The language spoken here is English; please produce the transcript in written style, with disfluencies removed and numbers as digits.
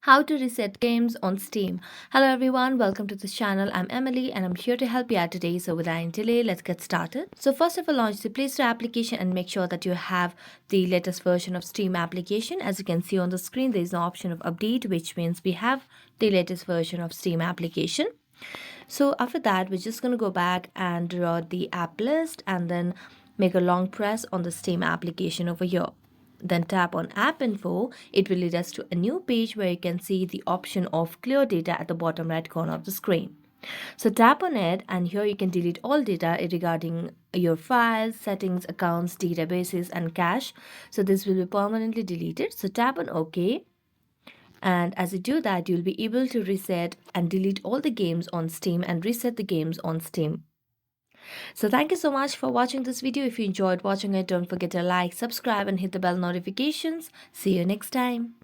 How to reset games on Steam. Hello everyone, welcome to this channel. I'm Emily and I'm here to help you out today. So without any delay, let's get started. So first of all, launch the Play Store application and make sure that you have the latest version of Steam application. As you can see on the screen, there is an option of update, which means we have the latest version of Steam application. So after that, we're just going to go back and draw the app list and then make a long press on the Steam application over here. Then tap on App Info. It will lead us to a new page where you can see the option of Clear Data at the bottom right corner of the screen. So tap on it and here you can delete all data regarding your files, settings, accounts, databases and cache. So this will be permanently deleted. So tap on OK. And as you do that, you'll be able to reset and delete all the games on Steam and reset the games on Steam. So thank you so much for watching this video. If you enjoyed watching it, don't forget to like, subscribe and hit the bell notifications. See you next time.